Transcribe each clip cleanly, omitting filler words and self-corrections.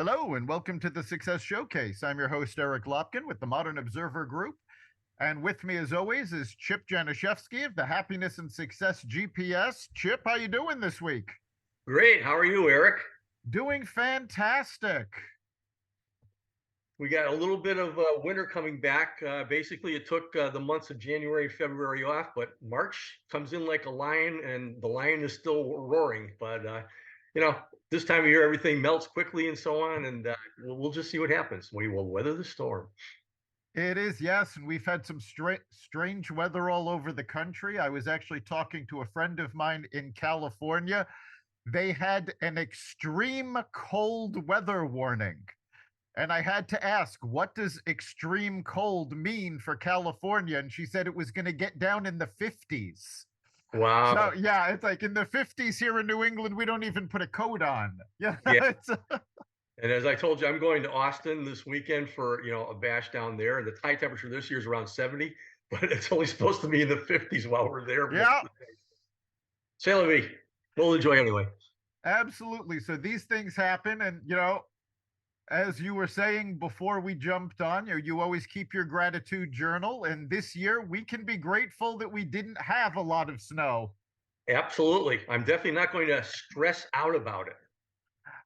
Hello, and welcome to the Success Showcase. I'm your host, Eric Lopkin with the Modern Observer Group. And with me, as always, is Chip Janizewski of the Happiness and Success GPS. Chip, how you doing this week? Great. How are you, Eric? Doing fantastic. We got a little bit of winter coming back. Basically, it took the months of January, February off, but March comes in like a lion, and the lion is still roaring. But this time of year, everything melts quickly and so on, and we'll just see what happens. We will weather the storm. It is, yes, and we've had some strange weather all over the country. I was actually talking to a friend of mine in California. They had an extreme cold weather warning. And I had to ask, what does extreme cold mean for California? And she said it was going to get down in the 50s. Wow. So, yeah, it's like in the 50s here in New England, we don't even put a coat on. Yeah. Yeah. And as I told you, I'm going to Austin this weekend for a bash down there. And the high temperature this year is around 70, but it's only supposed to be in the 50s while we're there. Yeah, Say la vie. We'll enjoy anyway. absolutely. So these things happen. And, as you were saying before we jumped on, you always keep your gratitude journal. And this year, we can be grateful that we didn't have a lot of snow. Absolutely. I'm definitely not going to stress out about it.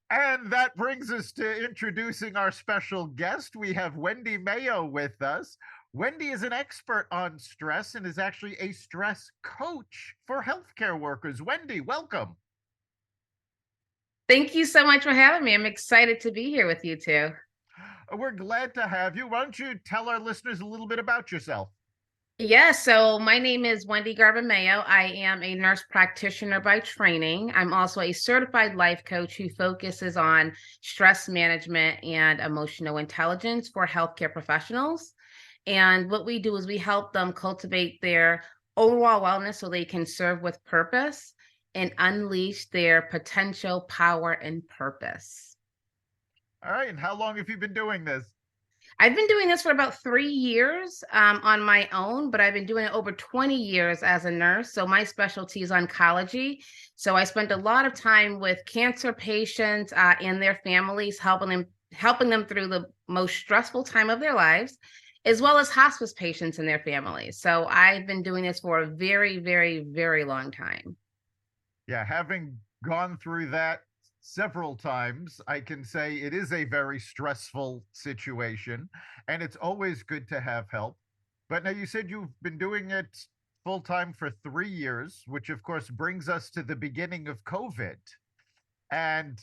And that brings us to introducing our special guest. We have Wendy Mayo with us. Wendy is an expert on stress and is actually a stress coach for healthcare workers. Wendy, welcome. Thank you so much for having me. I'm excited to be here with you two. We're glad to have you. Why don't you tell our listeners a little bit about yourself? So my name is Wendy Garvin Mayo. I am a nurse practitioner by training. I'm also a certified life coach who focuses on stress management and emotional intelligence for healthcare professionals. And what we do is we help them cultivate their overall wellness so they can serve with purpose and unleash their potential, power, and purpose. All right. And how long have you been doing this? I've been doing this for about 3 years on my own, but I've been doing it over 20 years as a nurse. So my specialty is oncology. So I spent a lot of time with cancer patients and their families, helping them through the most stressful time of their lives, as well as hospice patients and their families. So I've been doing this for a very, very, very long time. Yeah, having gone through that several times, I can say it is a very stressful situation, and it's always good to have help. But now you said you've been doing it full time for 3 years, which of course brings us to the beginning of COVID. And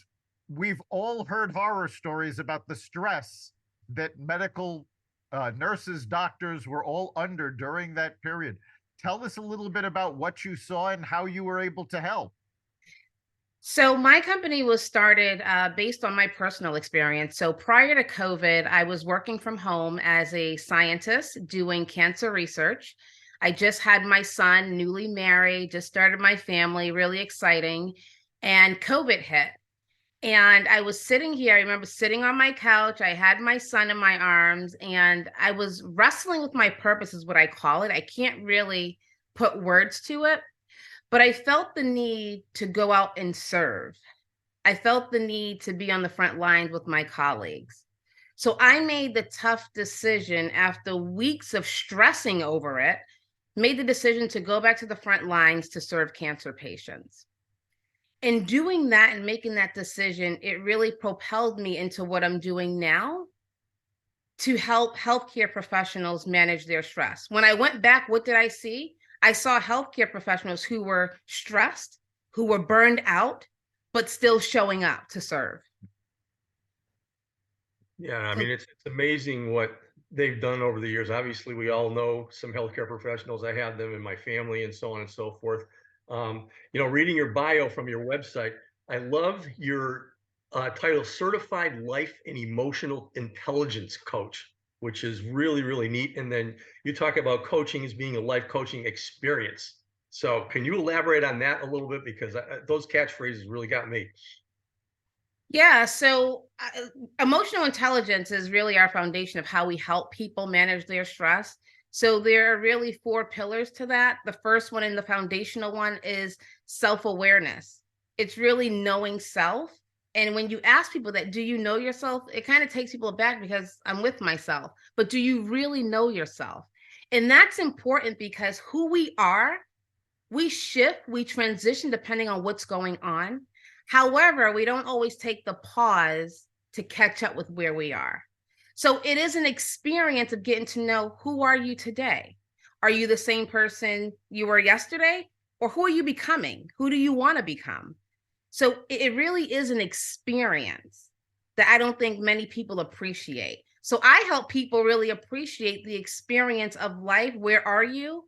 we've all heard horror stories about the stress that medical nurses, doctors were all under during that period. Tell us a little bit about what you saw and how you were able to help. So my company was started based on my personal experience. So prior to COVID, I was working from home as a scientist doing cancer research. I just had my son, newly married, just started my family, really exciting. And COVID hit. And I was sitting here, I remember sitting on my couch. I had my son in my arms, and I was wrestling with my purpose, is what I call it. I can't really put words to it. But I felt the need to go out and serve. I felt the need to be on the front lines with my colleagues. So I made the tough decision after weeks of stressing over it, made the decision to go back to the front lines to serve cancer patients. In doing that and making that decision, it really propelled me into what I'm doing now to help healthcare professionals manage their stress. When I went back, what did I see? I saw healthcare professionals who were stressed, who were burned out, but still showing up to serve. Yeah, I mean, it's amazing what they've done over the years. Obviously, we all know some healthcare professionals. I have them in my family and so on and so forth. Reading your bio from your website, I love your title, Certified Life and Emotional Intelligence Coach, which is really, really neat. And then you talk about coaching as being a life coaching experience. So can you elaborate on that a little bit? Because those catchphrases really got me. Yeah, so emotional intelligence is really our foundation of how we help people manage their stress. So there are really 4 pillars to that. The first one and the foundational one is self-awareness. It's really knowing self And when you ask people that, do you know yourself? It kind of takes people aback because I'm with myself. But do you really know yourself? And that's important because who we are, we shift, we transition depending on what's going on. However, we don't always take the pause to catch up with where we are. So it is an experience of getting to know, who are you today? Are you the same person you were yesterday? Or who are you becoming? Who do you want to become? So it really is an experience that I don't think many people appreciate. So I help people really appreciate the experience of life. Where are you?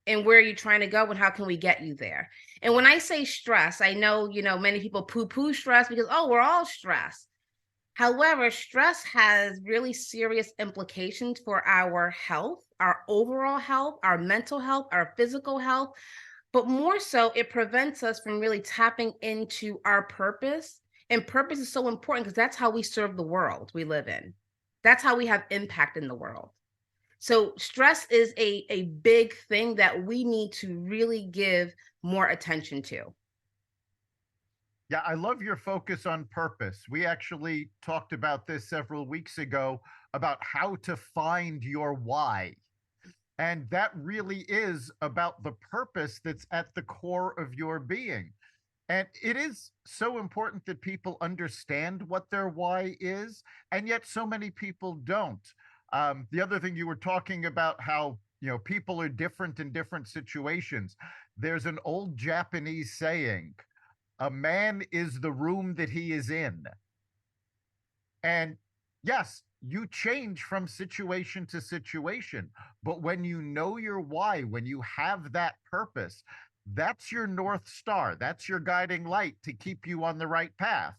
And where are you trying to go? And how can we get you there? And when I say stress, I know, many people poo-poo stress because, oh, we're all stressed. However, stress has really serious implications for our health, our overall health, our mental health, our physical health. But more so, it prevents us from really tapping into our purpose. And purpose is so important because that's how we serve the world we live in. That's how we have impact in the world. So stress is a big thing that we need to really give more attention to. Yeah, I love your focus on purpose. We actually talked about this several weeks ago about how to find your why. And that really is about the purpose that's at the core of your being. And it is so important that people understand what their why is, and yet so many people don't. The other thing you were talking about, how people are different in different situations. There's an old Japanese saying, "A man is the room that he is in." And yes, you change from situation to situation. But when you know your why, when you have that purpose, that's your North Star. That's your guiding light to keep you on the right path.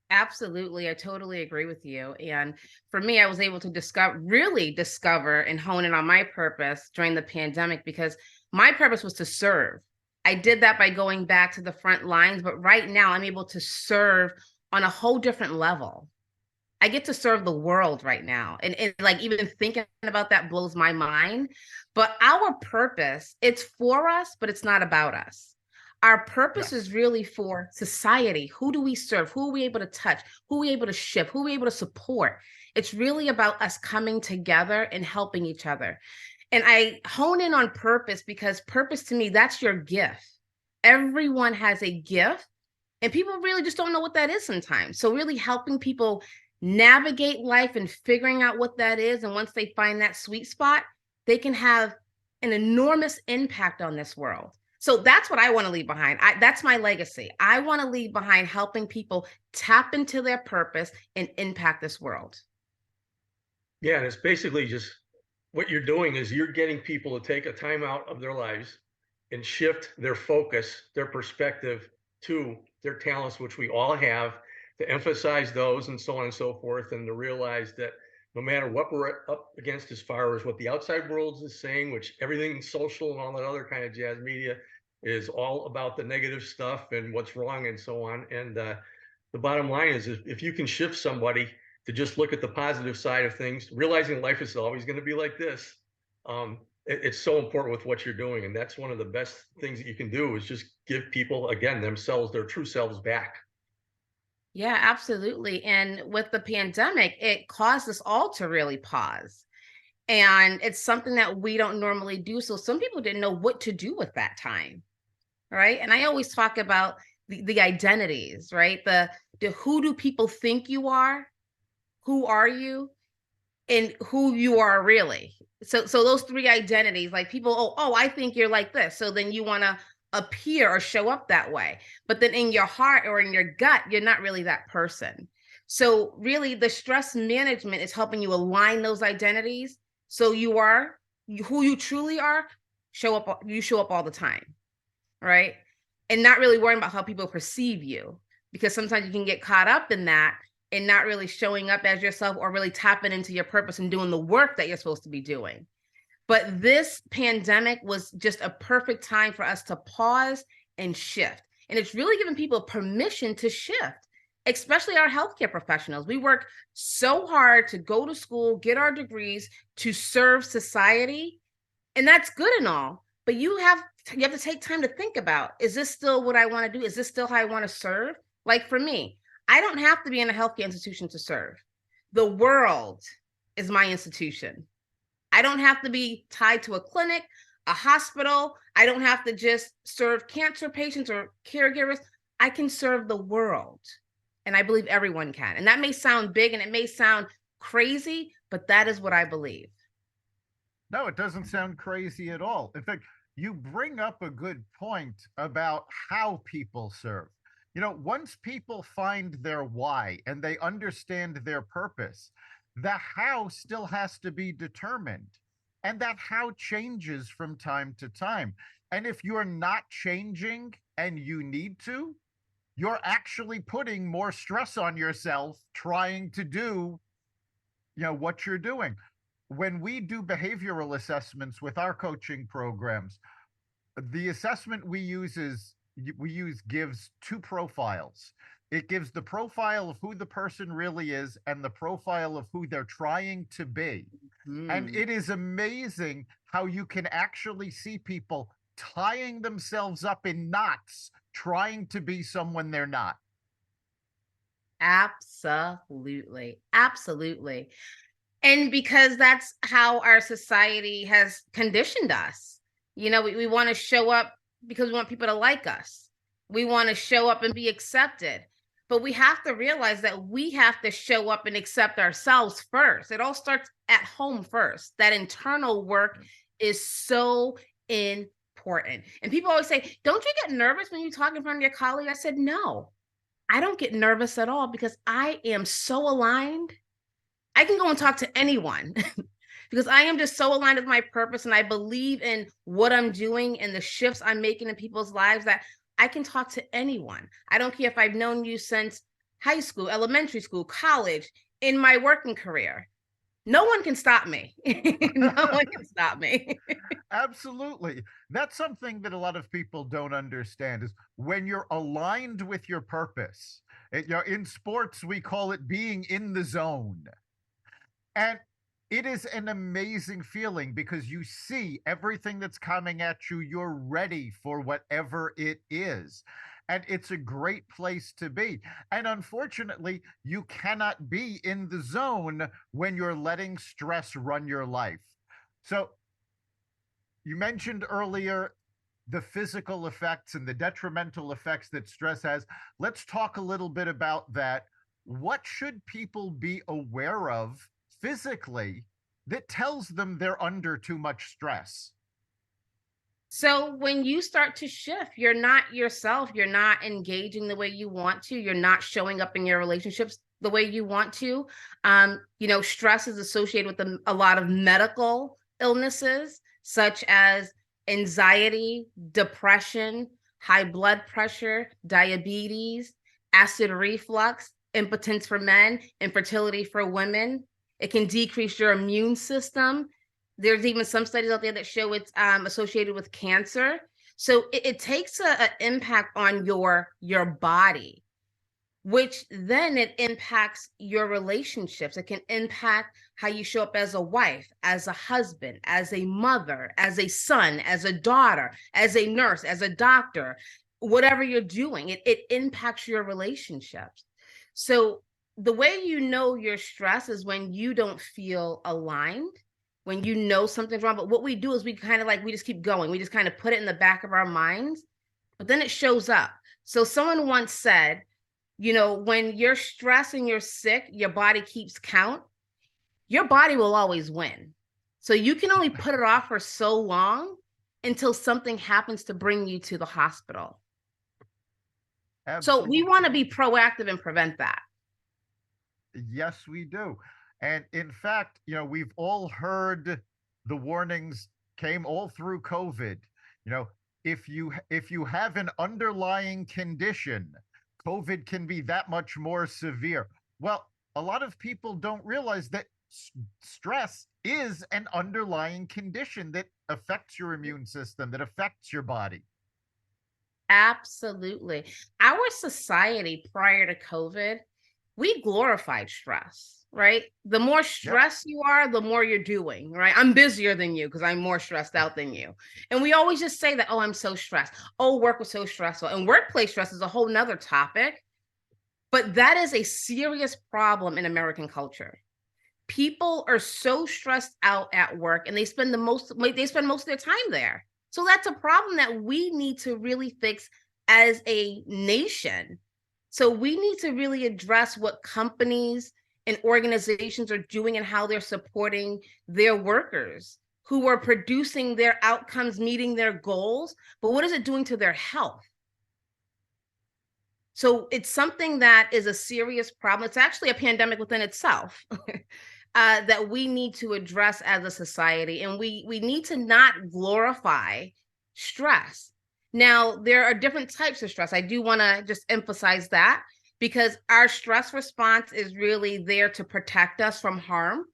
Absolutely. I totally agree with you. And for me, I was able to really discover and hone in on my purpose during the pandemic because my purpose was to serve. I did that by going back to the front lines, but right now I'm able to serve on a whole different level. I get to serve the world right now. And like even thinking about that blows my mind. But our purpose, it's for us, but it's not about us. Our purpose is Yes. really for society. Who do we serve? Who are we able to touch? Who are we able to shift? Who are we able to support? It's really about us coming together and helping each other. And I hone in on purpose because purpose to me, that's your gift. Everyone has a gift, and people really just don't know what that is sometimes. So, really helping people navigate life and figuring out what that is. And once they find that sweet spot, they can have an enormous impact on this world. So that's what I want to leave behind. That's my legacy. I want to leave behind helping people tap into their purpose and impact this world. Yeah, and it's basically just what you're doing is you're getting people to take a time out of their lives and shift their focus, their perspective to their talents, which we all have, to emphasize those and so on and so forth, and to realize that no matter what we're up against as far as what the outside world is saying, which everything social and all that other kind of jazz media is all about the negative stuff and what's wrong and so on. And the bottom line is if you can shift somebody to just look at the positive side of things, realizing life is always going to be like this. It's so important with what you're doing. And that's one of the best things that you can do is just give people, again, themselves, their true selves back. Yeah, absolutely. And with the pandemic, it caused us all to really pause. And it's something that we don't normally do. So some people didn't know what to do with that time. Right. And I always talk about the identities, right? The who do people think you are? Who are you? And who you are really. So those three identities, like people, oh, I think you're like this. So then you want to appear or show up that way. But then in your heart or in your gut, you're not really that person. So really the stress management is helping you align those identities. So you are who you truly are, you show up all the time, right? And not really worrying about how people perceive you, because sometimes you can get caught up in that and not really showing up as yourself or really tapping into your purpose and doing the work that you're supposed to be doing. But this pandemic was just a perfect time for us to pause and shift. And it's really giving people permission to shift, especially our healthcare professionals. We work so hard to go to school, get our degrees to serve society. And that's good and all, but you have to take time to think about, is this still what I want to do? Is this still how I want to serve? Like for me, I don't have to be in a healthcare institution to serve. The world is my institution. I don't have to be tied to a clinic, a hospital. I don't have to just serve cancer patients or caregivers. I can serve the world. And I believe everyone can. And that may sound big and it may sound crazy, but that is what I believe. No, it doesn't sound crazy at all. In fact, you bring up a good point about how people serve. Once people find their why and they understand their purpose, the how still has to be determined. And that how changes from time to time. And if you're not changing and you need to, you're actually putting more stress on yourself trying to do, what you're doing. When we do behavioral assessments with our coaching programs, the assessment gives two profiles. It gives the profile of who the person really is and the profile of who they're trying to be. And it is amazing how you can actually see people tying themselves up in knots trying to be someone they're not. Absolutely. Absolutely. And because that's how our society has conditioned us. We want to show up because we want people to like us. We want to show up and be accepted. But we have to realize that we have to show up and accept ourselves first. It all starts at home first. That internal work is so important. And people always say, don't you get nervous when you talk in front of your colleague? I said, no, I don't get nervous at all because I am so aligned. I can go and talk to anyone because I am just so aligned with my purpose and I believe in what I'm doing and the shifts I'm making in people's lives that I can talk to anyone. I don't care if I've known you since high school, elementary school, college, in my working career. No one can stop me. No one can stop me. Absolutely. That's something that a lot of people don't understand is when you're aligned with your purpose. In sports, we call it being in the zone. And it is an amazing feeling because you see everything that's coming at you. You're ready for whatever it is. And it's a great place to be. And unfortunately, you cannot be in the zone when you're letting stress run your life. So you mentioned earlier the physical effects and the detrimental effects that stress has. Let's talk a little bit about that. What should people be aware of physically that tells them they're under too much stress? So when you start to shift, you're not yourself, you're not engaging the way you want to, you're not showing up in your relationships the way you want to. Stress is associated with a lot of medical illnesses, such as anxiety, depression, high blood pressure, diabetes, acid reflux, impotence for men, infertility for women. It can decrease your immune system. There's even some studies out there that show it's associated with cancer. So it takes an impact on your body, which then it impacts your relationships. It can impact how you show up as a wife, as a husband, as a mother, as a son, as a daughter, as a nurse, as a doctor, whatever you're doing. It impacts your relationships. So the way you know you're stressed is when you don't feel aligned, when you know something's wrong. But what we do is we just keep going. We just kind of put it in the back of our minds, but then it shows up. So someone once said, when you're stressed and you're sick, your body keeps count. Your body will always win. So you can only put it off for so long until something happens to bring you to the hospital. Absolutely. So we want to be proactive and prevent that. Yes, we do. And in fact, we've all heard the warnings came all through COVID. If you have an underlying condition, COVID can be that much more severe. Well, a lot of people don't realize that stress is an underlying condition that affects your immune system, that affects your body. Absolutely. Our society prior to COVID, we glorified stress, right? The more stressed you are, the more you're doing, right? I'm busier than you because I'm more stressed out than you. And we always just say that, oh, I'm so stressed. Oh, work was so stressful. And workplace stress is a whole nother topic. But that is a serious problem in American culture. People are so stressed out at work and they spend most of their time there. So that's a problem that we need to really fix as a nation. So we need to really address what companies and organizations are doing and how they're supporting their workers who are producing their outcomes, meeting their goals, but what is it doing to their health? So it's something that is a serious problem. It's actually a pandemic within itself. That we need to address as a society, and we need to not glorify stress. Now, there are different types of stress. I do want to just emphasize that, because our stress response is really there to protect us from harm.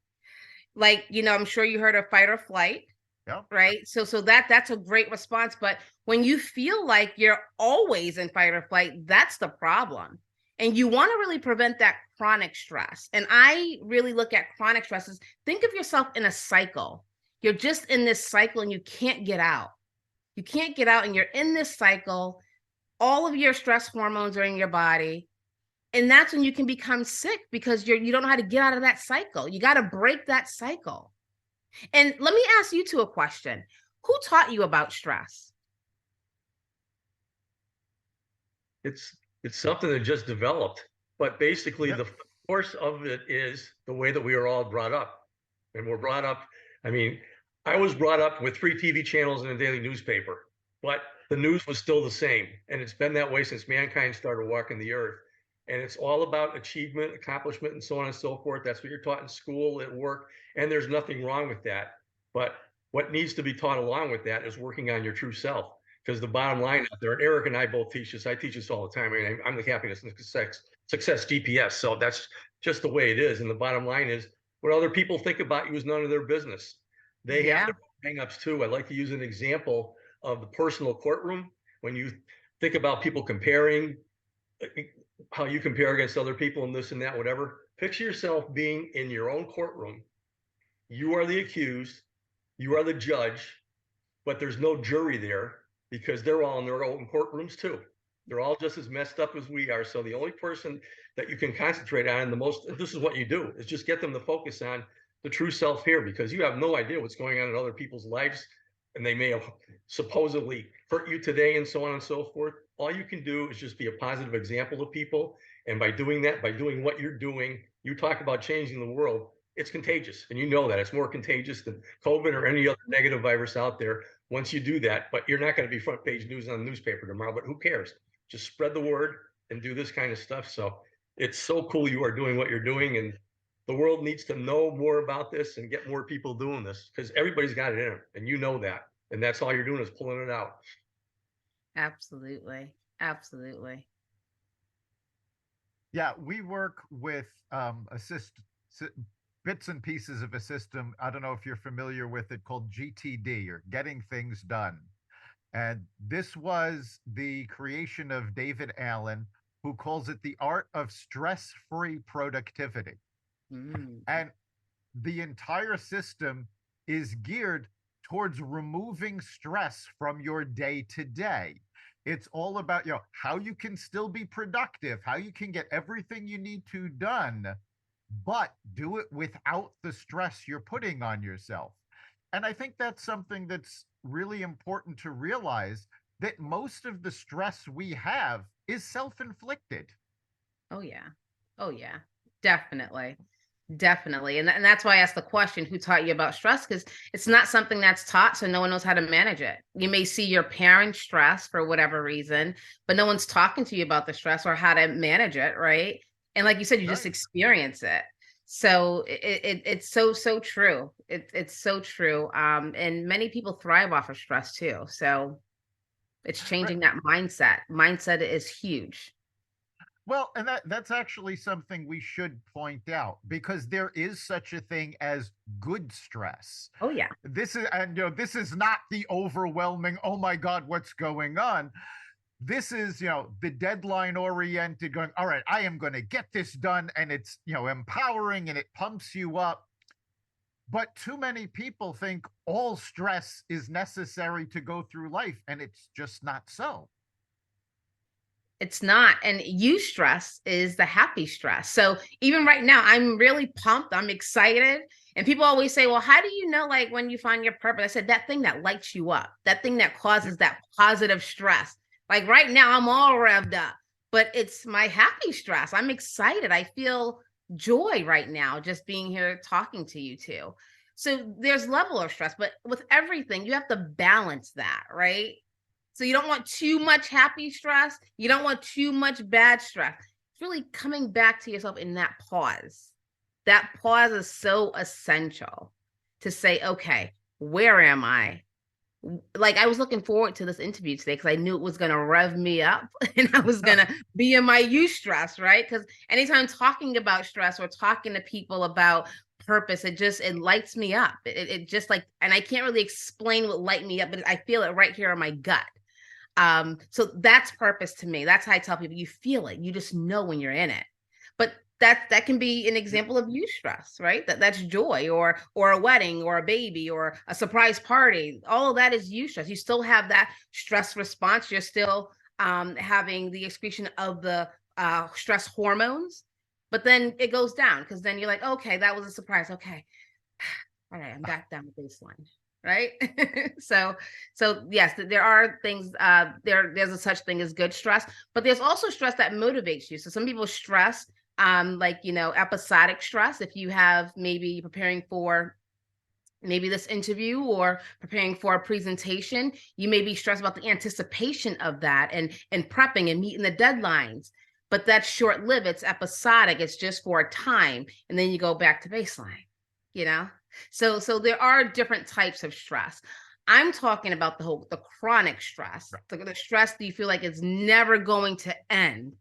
Like, I'm sure you heard of fight or flight. Yeah. Right. So that's a great response. But when you feel like you're always in fight or flight, that's the problem. And you want to really prevent that chronic stress. And I really look at chronic stress as, think of yourself in a cycle. You're just in this cycle and you can't get out. You can't get out and you're in this cycle. All of your stress hormones are in your body. And that's when you can become sick, because you don't know how to get out of that cycle. You got to break that cycle. And let me ask you two a question. Who taught you about stress? It's something that just developed, but basically the force of it is the way that we are all brought up. And we're brought up, I mean, I was brought up with 3 TV channels and a daily newspaper, but the news was still the same. And it's been that way since mankind started walking the earth. And it's all about achievement, accomplishment, and so on and so forth. That's what you're taught in school, at work, and there's nothing wrong with that. But what needs to be taught along with that is working on your true self. Because the bottom line out there, and Eric and I both teach this. I teach this all the time. I mean, I'm the happiness and success GPS. So that's just the way it is. And the bottom line is, what other people think about you is none of their business. They have their hangups too. I like to use an example of the personal courtroom. When you think about people comparing, how you compare against other people and this and that, whatever, picture yourself being in your own courtroom. You are the accused, you are the judge, but there's no jury there, because they're all in their own courtrooms too. They're all just as messed up as we are. So the only person that you can concentrate on this is what you do, is just get them to focus on the true self here, because you have no idea what's going on in other people's lives. And they may have supposedly hurt you today and so on and so forth. All you can do is just be a positive example to people. And by doing that, by doing what you're doing, you talk about changing the world. It's contagious. And you know that it's more contagious than COVID or any other negative virus out there once you do that. But you're not going to be front page news on the newspaper tomorrow, but who cares? Just spread the word and do this kind of stuff. So it's so cool you are doing what you're doing. And the world needs to know more about this and get more people doing this, because everybody's got it in them, and you know that. And that's all you're doing is pulling it out. Absolutely. Absolutely. Yeah, we work with bits and pieces of a system. I don't know if you're familiar with it, called GTD, or Getting Things Done. And this was the creation of David Allen, who calls it the art of stress-free productivity. And the entire system is geared towards removing stress from your day to day. It's all about, how you can still be productive, how you can get everything you need to done, but do it without the stress you're putting on yourself. And I think that's something that's really important to realize, that most of the stress we have is self-inflicted. Oh, yeah. Oh, yeah. Definitely. Definitely. And that's why I asked the question, who taught you about stress? Because it's not something that's taught, so no one knows how to manage it. You may see your parents stress for whatever reason, but no one's talking to you about the stress or how to manage it, right? And like you said, you just experience it. So it's so true. It's so true. And many people thrive off of stress too. So it's changing that mindset. Mindset is huge. Well, and that's actually something we should point out, because there is such a thing as good stress. Oh, yeah. This is not the overwhelming, oh my God, what's going on? This is, the deadline oriented, going, all right, I am going to get this done. And it's, empowering, and it pumps you up. But too many people think all stress is necessary to go through life, and it's just not so. It's not. And eustress is the happy stress. So even right now, I'm really pumped. I'm excited. And people always say, well, how do you know, like, when you find your purpose? I said, that thing that lights you up, that thing that causes that positive stress. Like right now, I'm all revved up, but it's my happy stress. I'm excited. I feel joy right now just being here talking to you two. So there's level of stress, but with everything, you have to balance that, right? So you don't want too much happy stress. You don't want too much bad stress. It's really coming back to yourself in that pause. That pause is so essential to say, okay, where am I? Like, I was looking forward to this interview today because I knew it was going to rev me up and I was going to be in my eustress, right? Because anytime talking about stress or talking to people about purpose, it lights me up. It just like, and I can't really explain what light me up, but I feel it right here in my gut. So that's purpose to me. That's how I tell people, you feel it. You just know when you're in it. But that can be an example of eustress, right? That's joy, or a wedding, or a baby, or a surprise party. All of that is eustress. You still have that stress response. You're still having the excretion of the stress hormones, but then it goes down because then you're like, okay, that was a surprise. Okay, all right, I'm back down to baseline. Right. so yes, there are things, there's a such thing as good stress, but there's also stress that motivates you. So some people stress, like, episodic stress. If you have maybe preparing for maybe this interview or preparing for a presentation, you may be stressed about the anticipation of that and prepping and meeting the deadlines, but that's short-lived. It's episodic. It's just for a time. And then you go back to baseline, So there are different types of stress. I'm talking about the chronic stress, the stress that you feel like it's never going to end.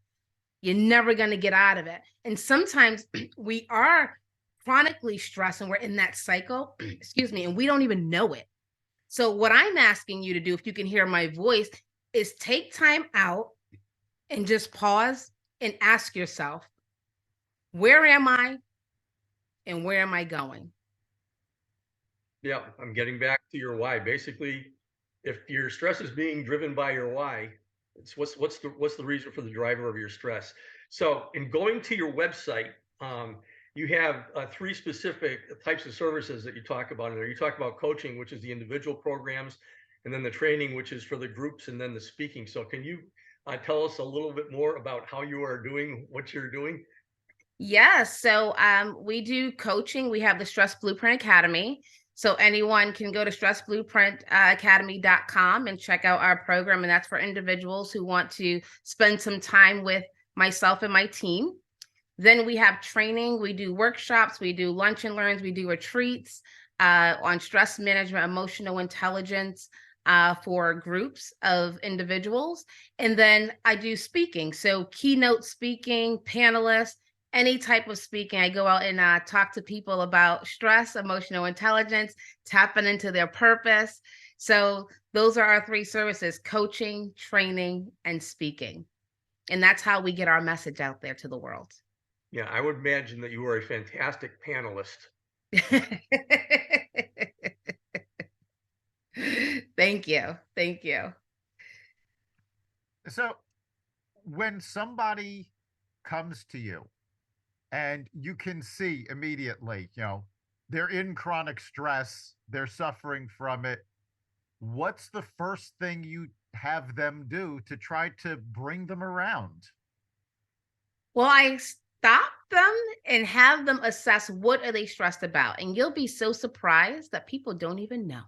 You're never going to get out of it. And sometimes we are chronically stressed and we're in that cycle, excuse me, and we don't even know it. So what I'm asking you to do, if you can hear my voice, is take time out and just pause and ask yourself, where am I and where am I going? Yeah, I'm getting back to your why. Basically, if your stress is being driven by your why, it's what's the reason for the driver of your stress. So in going to your website, you have 3 specific types of services that you talk about in there. You talk about coaching, which is the individual programs, and then the training, which is for the groups, and then the speaking. So can you tell us a little bit more about how you are doing what you're doing? Yes. So we do coaching. We have the Stress Blueprint Academy. So anyone can go to stressblueprintacademy.com and check out our program. And that's for individuals who want to spend some time with myself and my team. Then we have training. We do workshops. We do lunch and learns. We do retreats on stress management, emotional intelligence for groups of individuals. And then I do speaking. So keynote speaking, panelists, any type of speaking. I go out and talk to people about stress, emotional intelligence, tapping into their purpose. So those are our 3 services: coaching, training, and speaking. And that's how we get our message out there to the world. Yeah, I would imagine that you are a fantastic panelist. Thank you. Thank you. So when somebody comes to you and you can see immediately, they're in chronic stress, they're suffering from it, what's the first thing you have them do to try to bring them around? Well, I stop them and have them assess what are they stressed about. And you'll be so surprised that people don't even know.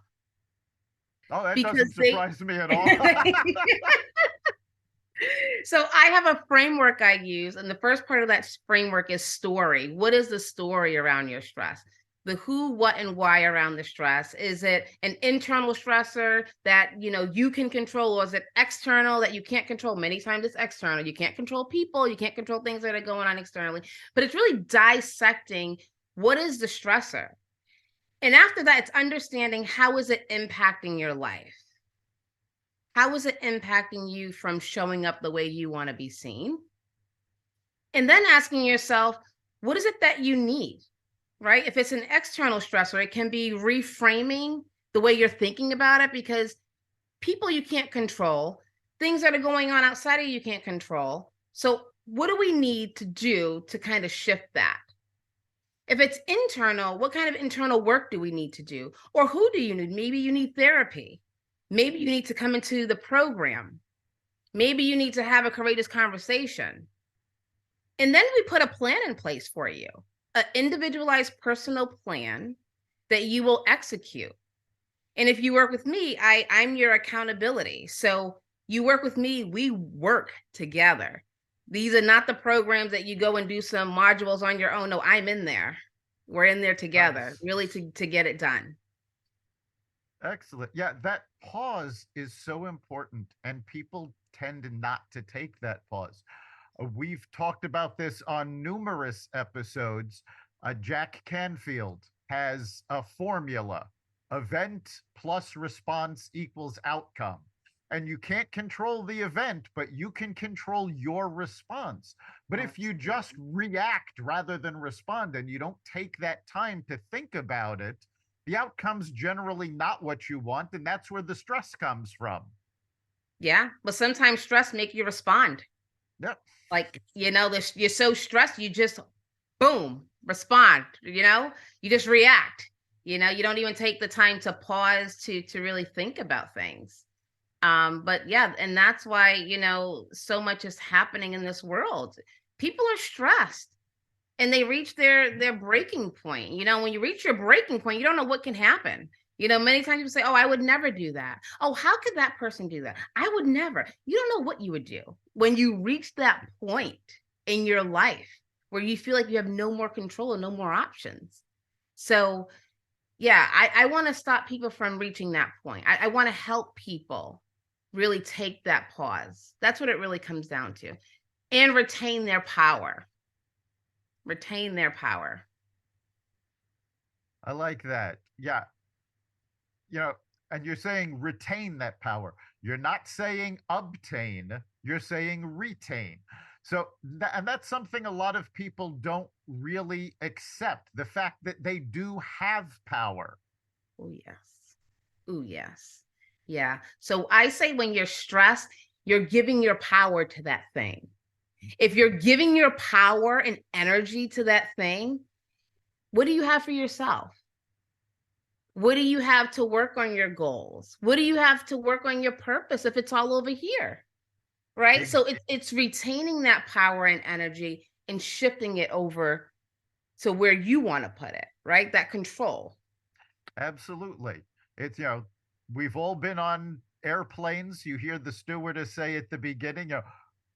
Oh, that doesn't surprise me at all. So I have a framework I use, and the first part of that framework is story. What is the story around your stress? The who, what, and why around the stress. Is it an internal stressor that you can control, or is it external that you can't control? Many times it's external. You can't control people, you can't control things that are going on externally, but it's really dissecting what is the stressor. And after that, it's understanding how is it impacting your life? How is it impacting you from showing up the way you want to be seen? And then asking yourself, what is it that you need, right? If it's an external stressor, it can be reframing the way you're thinking about it, because people you can't control. things that are going on outside of you can't control. So what do we need to do to kind of shift that? If it's internal, what kind of internal work do we need to do? Or who do you need? Maybe you need therapy. Maybe you need to come into the program. Maybe you need to have a courageous conversation. And then we put a plan in place for you, an individualized personal plan that you will execute. And if you work with me, I'm your accountability. So you work with me, we work together. These are not the programs that you go and do some modules on your own. No, I'm in there. We're in there together, Nice. really to get it done. Excellent. Yeah, that pause is so important, and people tend not to take that pause. We've talked about this on numerous episodes. Jack Canfield has a formula: event plus response equals outcome. And you can't control the event, but you can control your response. But if you just react rather than respond and you don't take that time to think about it, the outcome's generally not what you want. And that's where the stress comes from. Yeah. But sometimes stress make you respond. Yep. Like, you're so stressed, you just boom, respond, you just react. You don't even take the time to pause to really think about things. But yeah, and that's why, so much is happening in this world. People are stressed and they reach their breaking point. When you reach your breaking point, you don't know what can happen. Many times people say, oh, I would never do that. Oh, how could that person do that? I would never. You don't know what you would do when you reach that point in your life where you feel like you have no more control and no more options. So yeah, I want to stop people from reaching that point. I want to help people really take that pause. That's what it really comes down to. And retain their power. Retain their power. I like that. Yeah. And you're saying retain that power. You're not saying obtain, you're saying retain. So, and that's something a lot of people don't really accept, the fact that they do have power. Oh, yes. Oh, yes. Yeah. So I say when you're stressed, you're giving your power to that thing. If you're giving your power and energy to that thing, what do you have for yourself? What do you have to work on your goals? What do you have to work on your purpose if it's all over here? Right? So it's retaining that power and energy and shifting it over to where you want to put it, right? That control. Absolutely. It's, we've all been on airplanes. You hear the stewardess say at the beginning,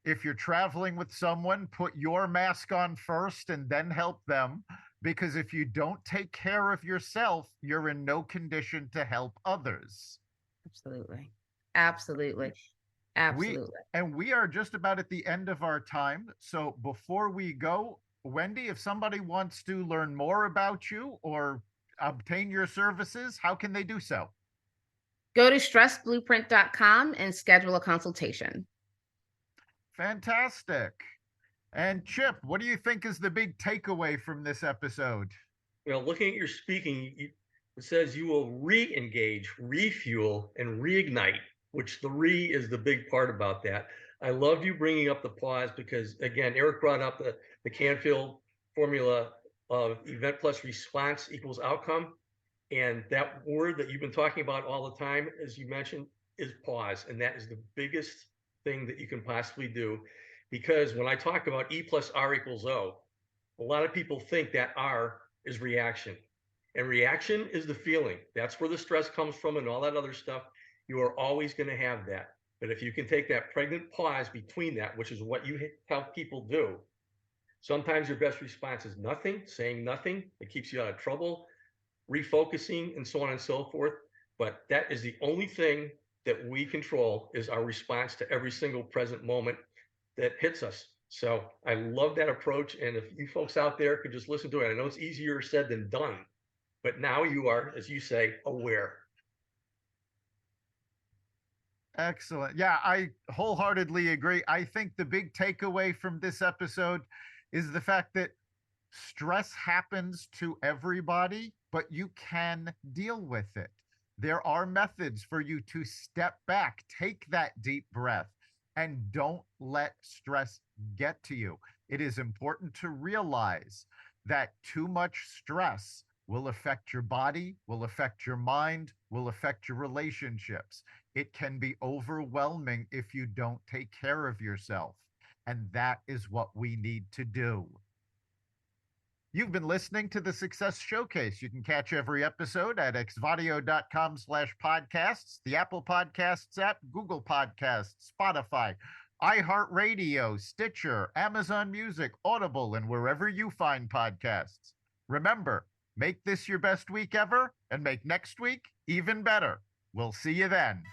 if you're traveling with someone, put your mask on first and then help them. Because if you don't take care of yourself, you're in no condition to help others. Absolutely. Absolutely. Absolutely. We are just about at the end of our time. So before we go, Wendy, if somebody wants to learn more about you or obtain your services, how can they do so? Go to stressblueprint.com and schedule a consultation. Fantastic. And Chip, what do you think is the big takeaway from this episode? Well, looking at your speaking, it says you will re-engage, refuel, and reignite, which the re is the big part about that. I love you bringing up the pause because, again, Eric brought up the Canfield formula of event plus response equals outcome. And that word that you've been talking about all the time, as you mentioned, is pause. And that is the biggest thing that you can possibly do. Because when I talk about E plus R equals O, a lot of people think that R is reaction. And reaction is the feeling. That's where the stress comes from and all that other stuff. You are always going to have that. But if you can take that pregnant pause between that, which is what you help people do, sometimes your best response is nothing, saying nothing. It keeps you out of trouble, refocusing, and so on and so forth. But that is the only thing that we control is our response to every single present moment that hits us. So I love that approach. And if you folks out there could just listen to it, I know it's easier said than done, but now you are, as you say, aware. Excellent. Yeah, I wholeheartedly agree. I think the big takeaway from this episode is the fact that stress happens to everybody, but you can deal with it. There are methods for you to step back, take that deep breath, and don't let stress get to you. It is important to realize that too much stress will affect your body, will affect your mind, will affect your relationships. It can be overwhelming if you don't take care of yourself. And that is what we need to do. You've been listening to the Success Showcase. You can catch every episode at xvadio.com/podcasts, the Apple Podcasts app, Google Podcasts, Spotify, iHeartRadio, Stitcher, Amazon Music, Audible, and wherever you find podcasts. Remember, make this your best week ever and make next week even better. We'll see you then.